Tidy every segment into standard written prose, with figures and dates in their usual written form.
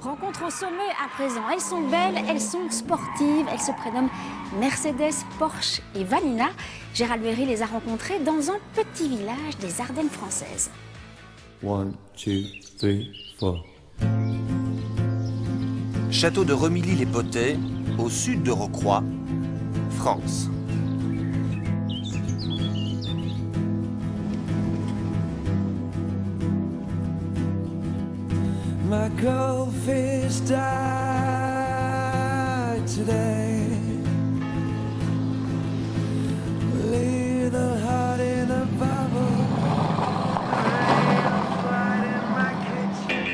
Rencontre au sommet à présent. Elles sont belles, elles sont sportives, elles se prénomment Mercedes, Porsche et Vanina. Gérald Berry les a rencontrées dans un petit village des Ardennes françaises. 1, 2, 3, 4. Château de Remilly-les-Potets, au sud de Rocroi, France. My goldfish died today. Leave the heart in a bubble. Rain on flight in my kitchen.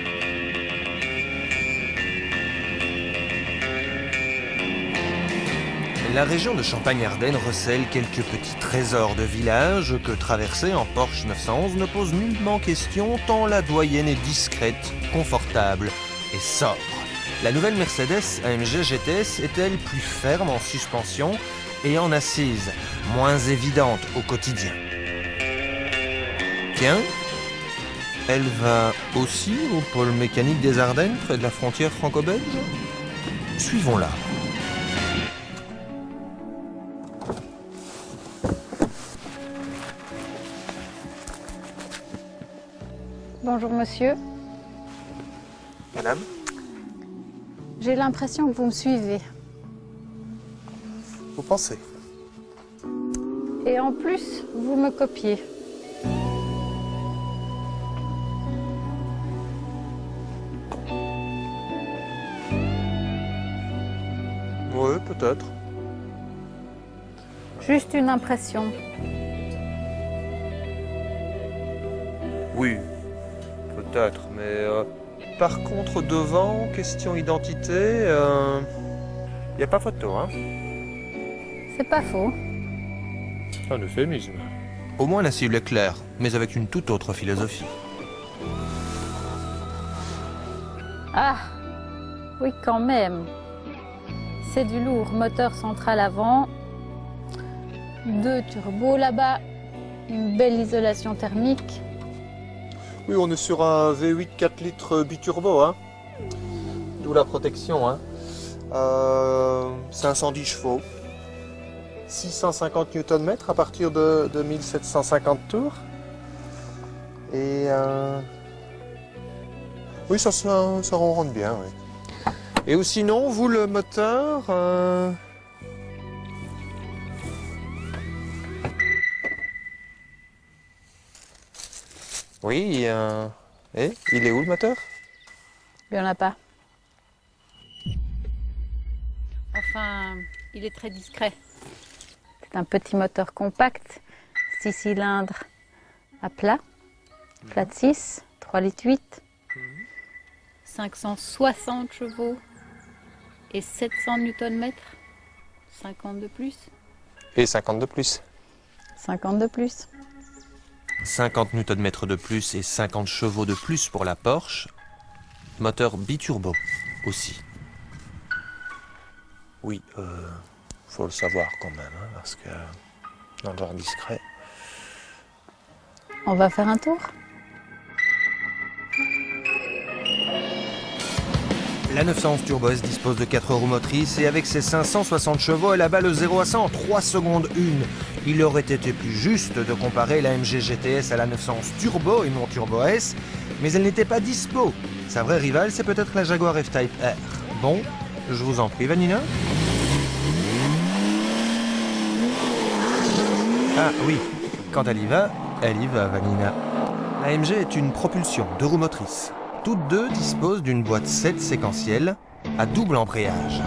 La région de Champagne-Ardenne recèle quelques petits trésors de village que traverser en Porsche 911 ne pose nullement question tant la doyenne est discrète, confortable et sobre. La nouvelle Mercedes AMG GTS est-elle plus ferme en suspension et en assise, moins évidente au quotidien? Tiens, elle va aussi au pôle mécanique des Ardennes, près de la frontière franco-belge? Suivons-la. Bonjour monsieur, Madame? j'ai l'impression que vous me suivez. Vous pensez? Et en plus, vous me copiez. Oui, peut-être. Juste une impression. Oui, peut-être, mais par contre, devant, question identité, y a pas photo, hein? C'est pas faux. Un euphémisme. Au moins la cible est claire, mais avec une toute autre philosophie. Ah, oui quand même. C'est du lourd, moteur central avant, 2 turbos là-bas, une belle isolation thermique. Oui, on est sur un V8 4 litres biturbo, hein. D'où la protection, hein. 510 chevaux. 650 Nm à partir de 1750 tours. Et oui, ça rentre bien, oui. Et ou sinon, vous, le moteur... Oui, et il est où le moteur? Il n'y en a pas. Enfin, il est très discret. C'est un petit moteur compact, 6 cylindres à plat, plat de 6, 3 litres 8, 560 chevaux et 700 Nm, 50 de plus. Et 50 de plus. 50 de plus. 50 Nm de plus et 50 chevaux de plus pour la Porsche. Moteur biturbo aussi. Oui, faut le savoir quand même, hein, parce que dans le genre discret. On va faire un tour? La 911 Turbo S dispose de 4 roues motrices et avec ses 560 chevaux, elle abat le 0 à 100 en 3 secondes 1. Il aurait été plus juste de comparer la AMG GTS à la 911 Turbo et non Turbo S, mais elle n'était pas dispo. Sa vraie rivale, c'est peut-être la Jaguar F-Type R. Bon, je vous en prie, Vanina. Ah oui, quand elle y va, Vanina. La AMG est une propulsion, 2 roues motrices. Toutes deux disposent d'une boîte 7 séquentielle à double embrayage.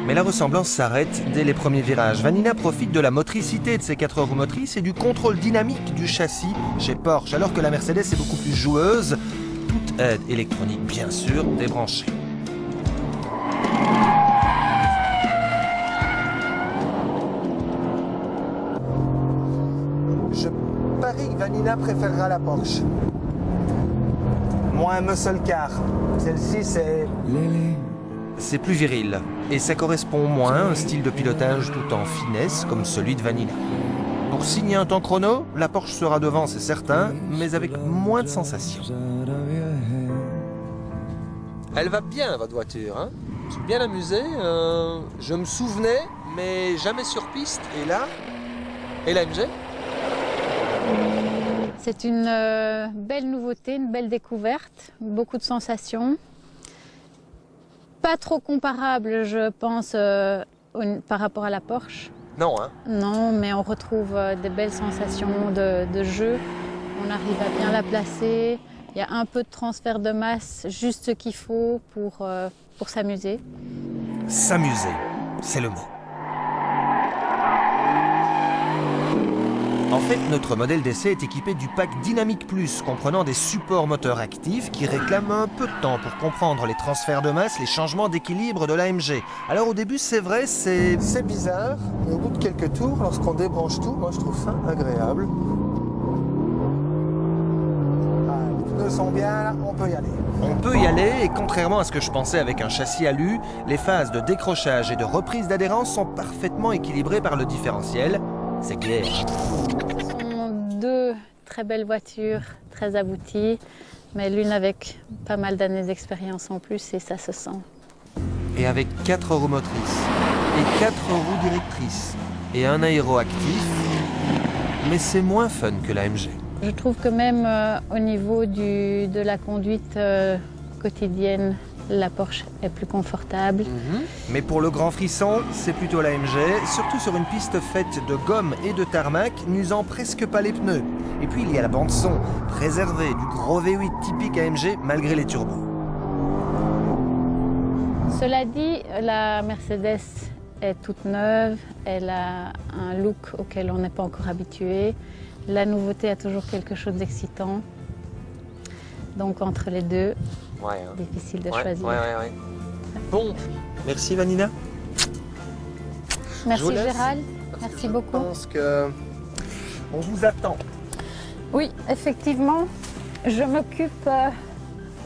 Mais la ressemblance s'arrête dès les premiers virages. Vanina profite de la motricité de ses 4 roues motrices et du contrôle dynamique du châssis chez Porsche, alors que la Mercedes est beaucoup plus joueuse, toute aide électronique bien sûr débranchée. Je parie que Vanina préférera la Porsche. Moins muscle car. Celle-ci, c'est plus viril. Et ça correspond moins à un style de pilotage tout en finesse comme celui de Vanina. Pour signer un temps chrono, la Porsche sera devant, c'est certain, mais avec moins de sensations. Elle va bien, votre voiture, hein? Je suis bien amusé. Je me souvenais, mais jamais sur piste. Et là, et l'AMG? C'est une belle nouveauté, une belle découverte, beaucoup de sensations. Pas trop comparable, je pense, par rapport à la Porsche. Non, hein? Non, mais on retrouve des belles sensations de jeu. On arrive à bien la placer. Il y a un peu de transfert de masse, juste ce qu'il faut pour s'amuser. S'amuser, c'est le mot. En fait, notre modèle d'essai est équipé du pack Dynamic Plus, comprenant des supports moteurs actifs qui réclament un peu de temps pour comprendre les transferts de masse, les changements d'équilibre de l'AMG. Alors au début, c'est vrai, c'est bizarre, mais au bout de quelques tours, lorsqu'on débranche tout, moi je trouve ça agréable. Les pneus sont bien, là, on peut y aller. On peut y aller, et contrairement à ce que je pensais avec un châssis alu, les phases de décrochage et de reprise d'adhérence sont parfaitement équilibrées par le différentiel. C'est clair. Ce sont deux très belles voitures, très abouties, mais l'une avec pas mal d'années d'expérience en plus et ça se sent. Et avec 4 roues motrices, et 4 roues directrices, et un aéro actif, mais c'est moins fun que l'AMG. Je trouve que même au niveau de la conduite quotidienne, la Porsche est plus confortable. Mais pour le grand frisson, c'est plutôt l'AMG, surtout sur une piste faite de gomme et de tarmac, n'usant presque pas les pneus. Et puis il y a la bande-son, préservée du gros V8 typique AMG malgré les turbos. Cela dit, la Mercedes est toute neuve, elle a un look auquel on n'est pas encore habitué. La nouveauté a toujours quelque chose d'excitant. Donc entre les deux, difficile de choisir. Bon, merci Vanina. Merci Gérald, merci beaucoup. Je pense que on vous attend. Oui, effectivement, je m'occupe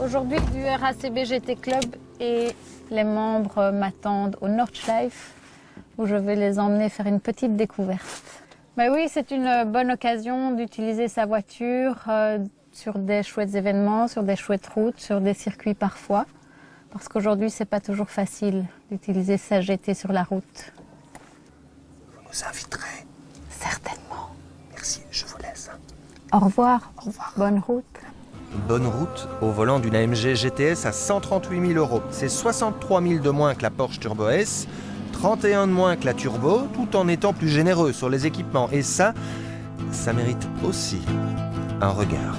aujourd'hui du RACB GT Club et les membres m'attendent au Nordschleife où je vais les emmener faire une petite découverte. Mais oui, c'est une bonne occasion d'utiliser sa voiture sur des chouettes événements, sur des chouettes routes, sur des circuits parfois. Parce qu'aujourd'hui, c'est pas toujours facile d'utiliser sa GT sur la route. Vous nous inviterez. Certainement. Merci, je vous laisse. Au revoir. Au revoir. Bonne route. Bonne route au volant d'une AMG GTS à 138 000 €. C'est 63 000 de moins que la Porsche Turbo S, 31 de moins que la Turbo, tout en étant plus généreux sur les équipements. Et ça mérite aussi un regard.